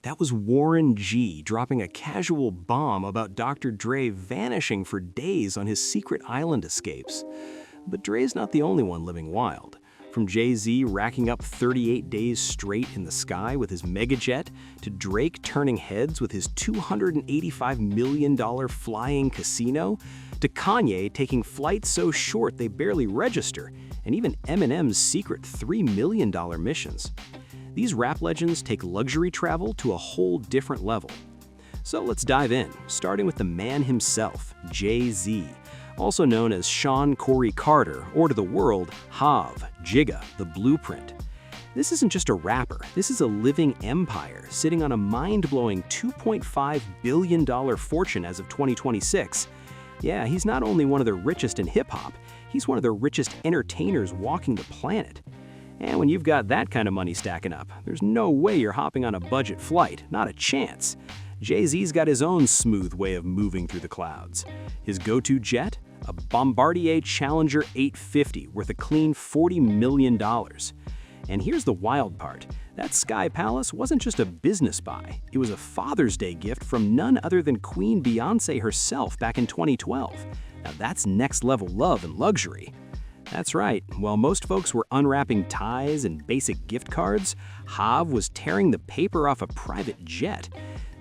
That was Warren G. dropping a casual bomb about Dr. Dre vanishing for days on his secret island escapes. But Dre's not the only one living wild. From Jay-Z racking up 38 days straight in the sky with his megajet, to Drake turning heads with his $285 million flying casino, to Kanye taking flights so short they barely register, and even Eminem's secret $3 million missions. These rap legends take luxury travel to a whole different level. So let's dive in, starting with the man himself, Jay-Z, also known as Sean Corey Carter, or to the world, Hav, Jigga, the Blueprint. This isn't just a rapper, this is a living empire sitting on a mind-blowing $2.5 billion fortune as of 2026. Yeah, he's not only one of the richest in hip-hop, he's one of the richest entertainers walking the planet. And when you've got that kind of money stacking up, there's no way you're hopping on a budget flight, not a chance. Jay-Z's got his own smooth way of moving through the clouds. His go-to jet? A Bombardier Challenger 850 worth a clean $40 million. And here's the wild part. That Sky Palace wasn't just a business buy. It was a Father's Day gift from none other than Queen Beyoncé herself back in 2012. Now that's next level love and luxury. That's right, while most folks were unwrapping ties and basic gift cards, Hav was tearing the paper off a private jet.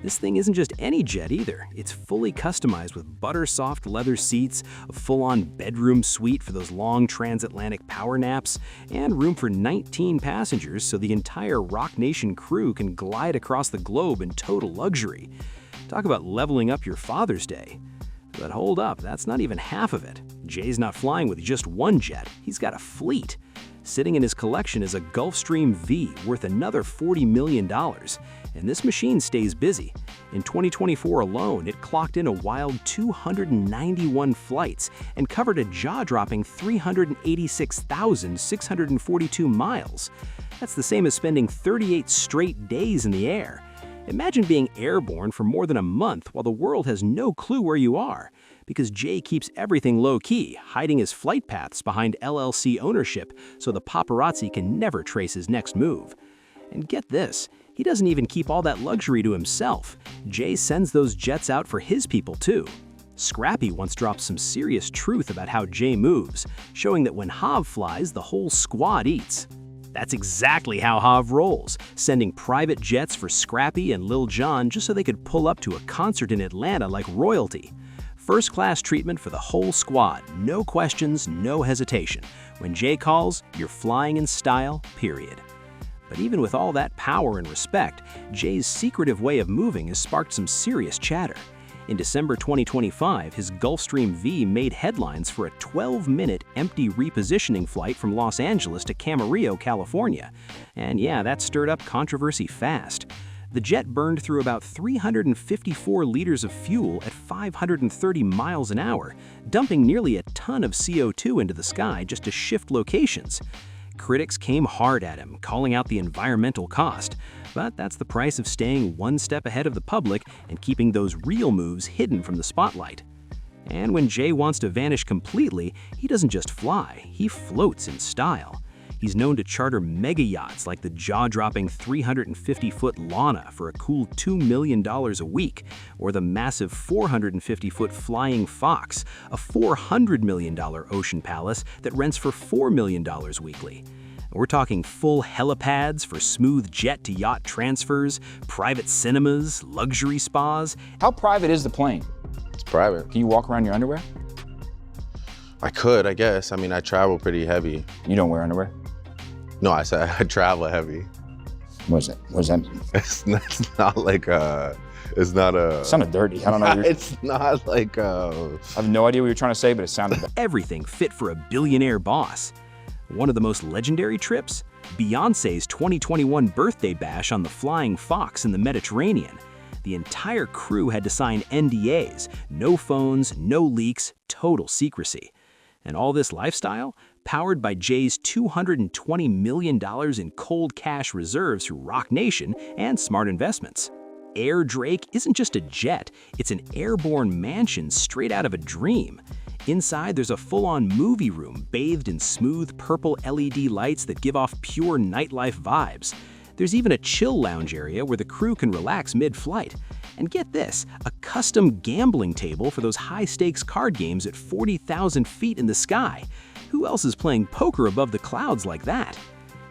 This thing isn't just any jet either. It's fully customized with butter-soft leather seats, a full-on bedroom suite for those long transatlantic power naps, and room for 19 passengers so the entire Rock Nation crew can glide across the globe in total luxury. Talk about leveling up your Father's Day. But hold up, that's not even half of it. Jay's not flying with just one jet, he's got a fleet. Sitting in his collection is a Gulfstream V worth another $40 million. And this machine stays busy. In 2024 alone, it clocked in a wild 291 flights and covered a jaw-dropping 386,642 miles. That's the same as spending 38 straight days in the air. Imagine being airborne for more than a month while the world has no clue where you are. Because Jay keeps everything low-key, hiding his flight paths behind LLC ownership so the paparazzi can never trace his next move. And get this, he doesn't even keep all that luxury to himself. Jay sends those jets out for his people too. Scrappy once dropped some serious truth about how Jay moves, showing that when Hav flies, the whole squad eats. That's exactly how Hav rolls, sending private jets for Scrappy and Lil Jon just so they could pull up to a concert in Atlanta like royalty. First-class treatment for the whole squad, no questions, no hesitation. When Jay calls, you're flying in style, period. But even with all that power and respect, Jay's secretive way of moving has sparked some serious chatter. In December 2025, his Gulfstream V made headlines for a 12-minute empty repositioning flight from Los Angeles to Camarillo, California. And yeah, that stirred up controversy fast. The jet burned through about 354 liters of fuel at 530 miles an hour, dumping nearly a ton of CO2 into the sky just to shift locations. Critics came hard at him, calling out the environmental cost. But that's the price of staying one step ahead of the public and keeping those real moves hidden from the spotlight. And when Jay wants to vanish completely, he doesn't just fly, he floats in style. He's known to charter mega yachts like the jaw-dropping 350-foot Lana for a cool $2 million a week, or the massive 450-foot Flying Fox, a $400 million ocean palace that rents for $4 million weekly. We're talking full helipads for smooth jet-to-yacht transfers, private cinemas, luxury spas. How private is the plane? It's private. Can you walk around your underwear? I could, I guess. I mean, I travel pretty heavy. You don't wear underwear? No, I said I travel heavy. What does that mean? It's not like it's not a... It sounded dirty. I don't know. It's not like I have no idea what you're trying to say, but it sounded bad. Everything fit for a billionaire boss. One of the most legendary trips? Beyoncé's 2021 birthday bash on the Flying Fox in the Mediterranean. The entire crew had to sign NDAs, no phones, no leaks, total secrecy. And all this lifestyle? Powered by Jay's $220 million in cold cash reserves through Rock Nation and smart investments. Air Drake isn't just a jet, it's an airborne mansion straight out of a dream. Inside, there's a full-on movie room bathed in smooth purple LED lights that give off pure nightlife vibes. There's even a chill lounge area where the crew can relax mid-flight. And get this, a custom gambling table for those high-stakes card games at 40,000 feet in the sky. Who else is playing poker above the clouds like that?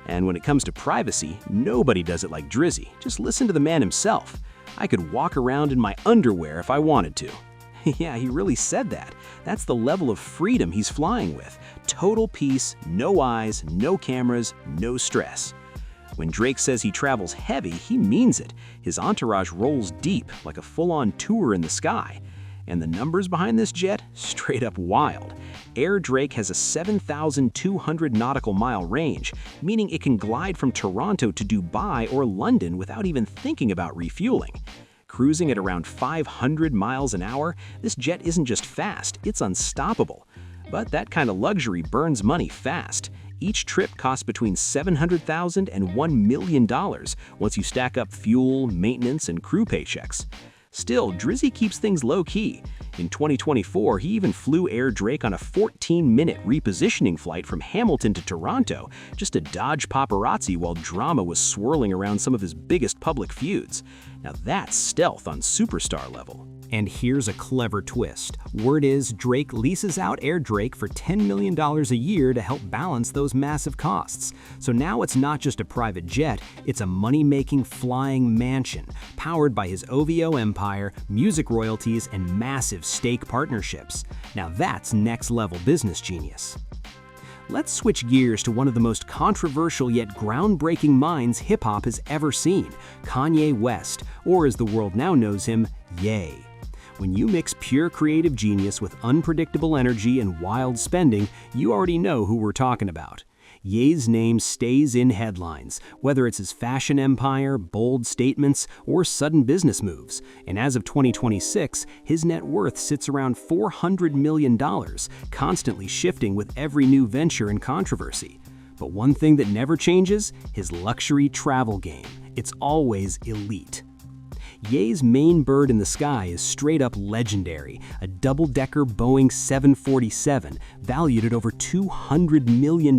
And when it comes to privacy, nobody does it like Drizzy. Just listen to the man himself. I could walk around in my underwear if I wanted to. Yeah, he really said that. That's the level of freedom he's flying with. Total peace, no eyes, no cameras, no stress. When Drake says he travels heavy, he means it. His entourage rolls deep, like a full-on tour in the sky. And the numbers behind this jet? Straight up wild. Air Drake has a 7,200 nautical mile range, meaning it can glide from Toronto to Dubai or London without even thinking about refueling. Cruising at around 500 miles an hour, this jet isn't just fast, it's unstoppable. But that kind of luxury burns money fast. Each trip costs between $700,000 and $1 million once you stack up fuel, maintenance, and crew paychecks. Still, Drizzy keeps things low-key. In 2024, he even flew Air Drake on a 14-minute repositioning flight from Hamilton to Toronto just to dodge paparazzi while drama was swirling around some of his biggest public feuds. Now that's stealth on superstar level. And here's a clever twist. Word is Drake leases out Air Drake for $10 million a year to help balance those massive costs. So now it's not just a private jet, it's a money-making flying mansion, powered by his OVO empire, music royalties, and massive stake partnerships. Now that's next-level business genius. Let's switch gears to one of the most controversial yet groundbreaking minds hip-hop has ever seen, Kanye West, or as the world now knows him, Ye. When you mix pure creative genius with unpredictable energy and wild spending, you already know who we're talking about. Ye's name stays in headlines, whether it's his fashion empire, bold statements, or sudden business moves. And as of 2026, his net worth sits around $400 million, constantly shifting with every new venture and controversy. But one thing that never changes, his luxury travel game. It's always elite. Ye's main bird in the sky is straight up legendary, a double-decker Boeing 747 valued at over $200 million.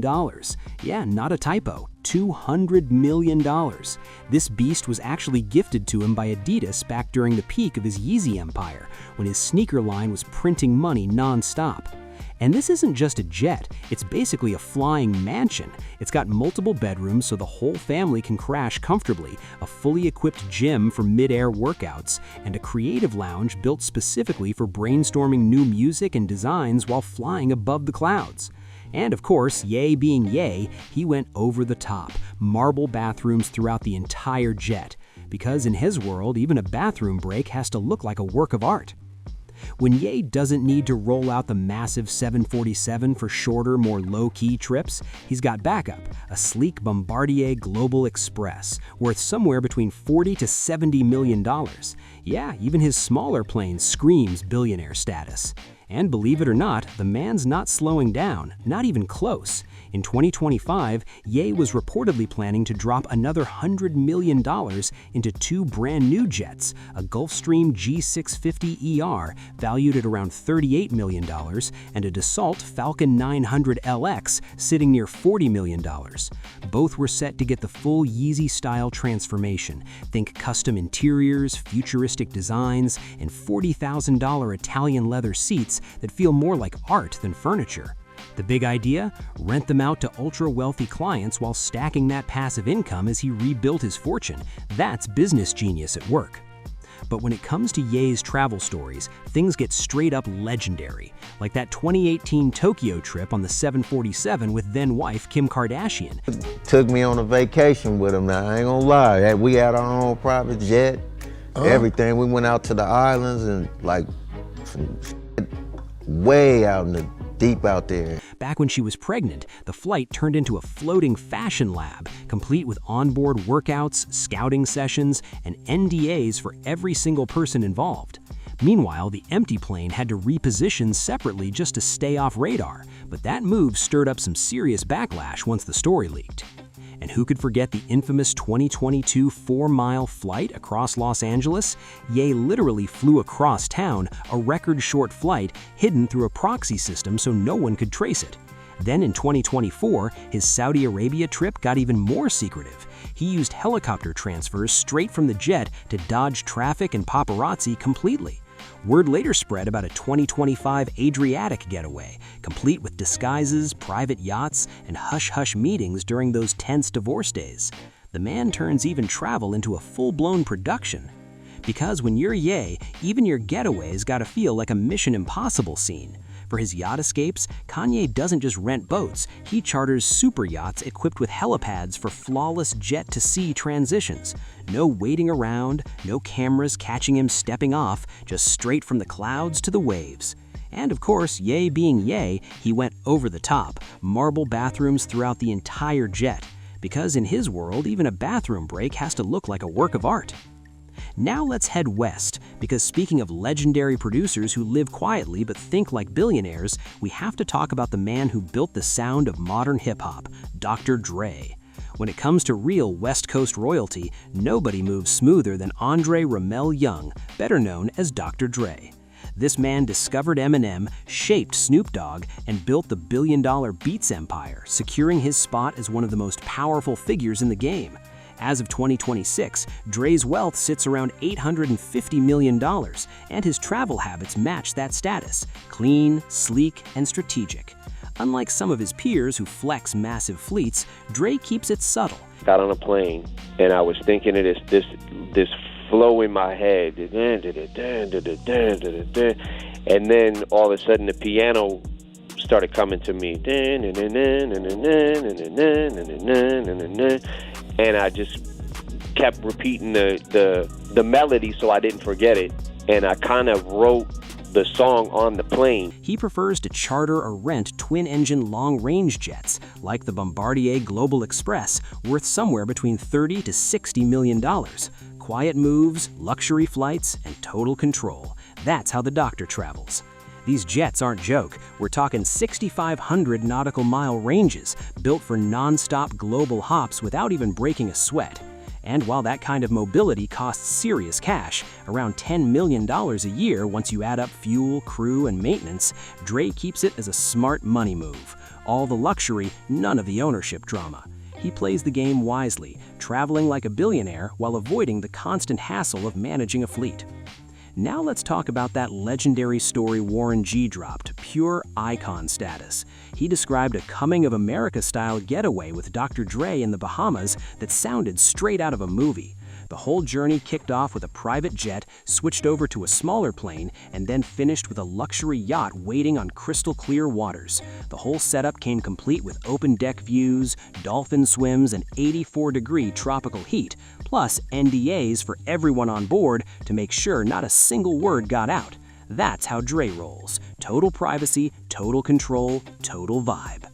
Yeah, not a typo, $200 million. This beast was actually gifted to him by Adidas back during the peak of his Yeezy empire, when his sneaker line was printing money non-stop. And this isn't just a jet, it's basically a flying mansion. It's got multiple bedrooms so the whole family can crash comfortably, a fully equipped gym for mid-air workouts, and a creative lounge built specifically for brainstorming new music and designs while flying above the clouds. And of course, Ye being Ye, he went over the top, marble bathrooms throughout the entire jet. Because in his world, even a bathroom break has to look like a work of art. When Ye doesn't need to roll out the massive 747 for shorter, more low-key trips, he's got backup, a sleek Bombardier Global Express, worth somewhere between $40 to $70 million. Yeah, even his smaller plane screams billionaire status. And believe it or not, the man's not slowing down, not even close. In 2025, Ye was reportedly planning to drop another $100 million into two brand new jets, a Gulfstream G650ER valued at around $38 million and a Dassault Falcon 900 LX sitting near $40 million. Both were set to get the full Yeezy-style transformation. Think custom interiors, futuristic designs, and $40,000 Italian leather seats that feel more like art than furniture. The big idea? Rent them out to ultra-wealthy clients while stacking that passive income as he rebuilt his fortune. That's business genius at work. But when it comes to Ye's travel stories, things get straight up legendary, like that 2018 Tokyo trip on the 747 with then-wife Kim Kardashian. Took me on a vacation with him now, I ain't gonna lie. We had our own private jet, everything. We went out to the islands and like some way out in the deep out there. Back when she was pregnant, the flight turned into a floating fashion lab, complete with onboard workouts, scouting sessions, and NDAs for every single person involved. Meanwhile, the empty plane had to reposition separately just to stay off radar, but that move stirred up some serious backlash once the story leaked. And who could forget the infamous 2022 4-mile flight across Los Angeles? Ye literally flew across town, a record-short flight hidden through a proxy system so no one could trace it. Then in 2024, his Saudi Arabia trip got even more secretive. He used helicopter transfers straight from the jet to dodge traffic and paparazzi completely. Word later spread about a 2025 Adriatic getaway, complete with disguises, private yachts, and hush-hush meetings during those tense divorce days. The man turns even travel into a full-blown production. Because when you're Ye, even your getaways gotta feel like a Mission Impossible scene. For his yacht escapes, Kanye doesn't just rent boats, he charters super yachts equipped with helipads for flawless jet-to-sea transitions. No waiting around, no cameras catching him stepping off, just straight from the clouds to the waves. And of course, Ye being Ye, he went over the top, marble bathrooms throughout the entire jet. Because in his world, even a bathroom break has to look like a work of art. Now let's head west, because speaking of legendary producers who live quietly but think like billionaires, we have to talk about the man who built the sound of modern hip-hop, Dr. Dre. When it comes to real West Coast royalty, nobody moves smoother than Andre Ramel Young, better known as Dr. Dre. This man discovered Eminem, shaped Snoop Dogg, and built the billion-dollar Beats empire, securing his spot as one of the most powerful figures in the game. As of 2026, Dre's wealth sits around $850 million, and his travel habits match that status: clean, sleek, and strategic. Unlike some of his peers who flex massive fleets, Dre keeps it subtle. Got on a plane, and I was thinking of this flow in my head, and then all of a sudden the piano started coming to me, and I just kept repeating the melody so I didn't forget it, and I kind of wrote the song on the plane. He prefers to charter or rent twin-engine long-range jets, like the Bombardier Global Express, worth somewhere between $30 to $60 million. Quiet moves, luxury flights, and total control. That's how the doctor travels. These jets aren't joke. We're talking 6,500 nautical mile ranges, built for non-stop global hops without even breaking a sweat. And while that kind of mobility costs serious cash, around $10 million a year once you add up fuel, crew, and maintenance, Dre keeps it as a smart money move. All the luxury, none of the ownership drama. He plays the game wisely, traveling like a billionaire while avoiding the constant hassle of managing a fleet. Now let's talk about that legendary story Warren G dropped, pure icon status. He described a coming of America-style getaway with Dr. Dre in the Bahamas that sounded straight out of a movie. The whole journey kicked off with a private jet, switched over to a smaller plane, and then finished with a luxury yacht waiting on crystal-clear waters. The whole setup came complete with open-deck views, dolphin swims, and 84-degree tropical heat, plus NDAs for everyone on board to make sure not a single word got out. That's how Dre rolls. Total privacy, total control, total vibe.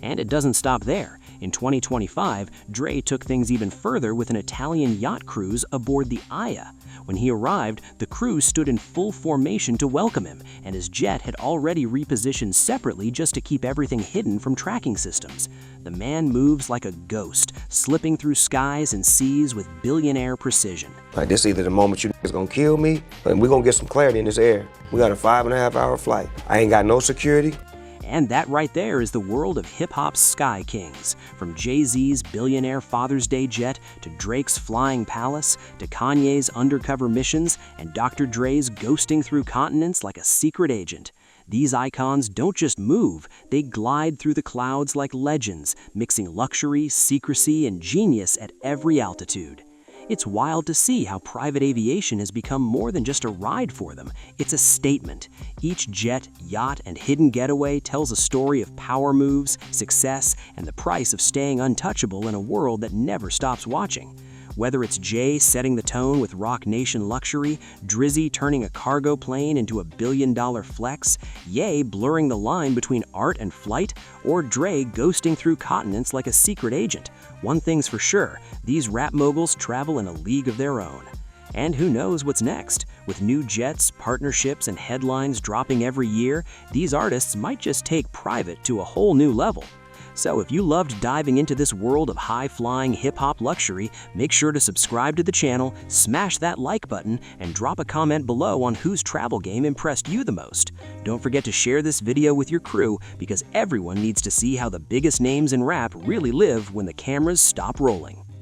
And it doesn't stop there. In 2025, Dre took things even further with an Italian yacht cruise aboard the Aya. When he arrived, the crew stood in full formation to welcome him, and his jet had already repositioned separately just to keep everything hidden from tracking systems. The man moves like a ghost, slipping through skies and seas with billionaire precision. Like, this either the moment you niggas gonna kill me, and we're gonna get some clarity in this air. We got a 5.5-hour flight. I ain't got no security. And that right there is the world of hip-hop's Sky Kings. From Jay-Z's billionaire Father's Day jet, to Drake's Flying Palace, to Kanye's undercover missions, and Dr. Dre's ghosting through continents like a secret agent. These icons don't just move, they glide through the clouds like legends, mixing luxury, secrecy, and genius at every altitude. It's wild to see how private aviation has become more than just a ride for them. It's a statement. Each jet, yacht, and hidden getaway tells a story of power moves, success, and the price of staying untouchable in a world that never stops watching. Whether it's Jay setting the tone with Rock Nation luxury, Drizzy turning a cargo plane into a billion-dollar flex, Ye blurring the line between art and flight, or Dre ghosting through continents like a secret agent, one thing's for sure, these rap moguls travel in a league of their own. And who knows what's next? With new jets, partnerships, and headlines dropping every year, these artists might just take private to a whole new level. So if you loved diving into this world of high-flying hip-hop luxury, make sure to subscribe to the channel, smash that like button, and drop a comment below on whose travel game impressed you the most. Don't forget to share this video with your crew because everyone needs to see how the biggest names in rap really live when the cameras stop rolling.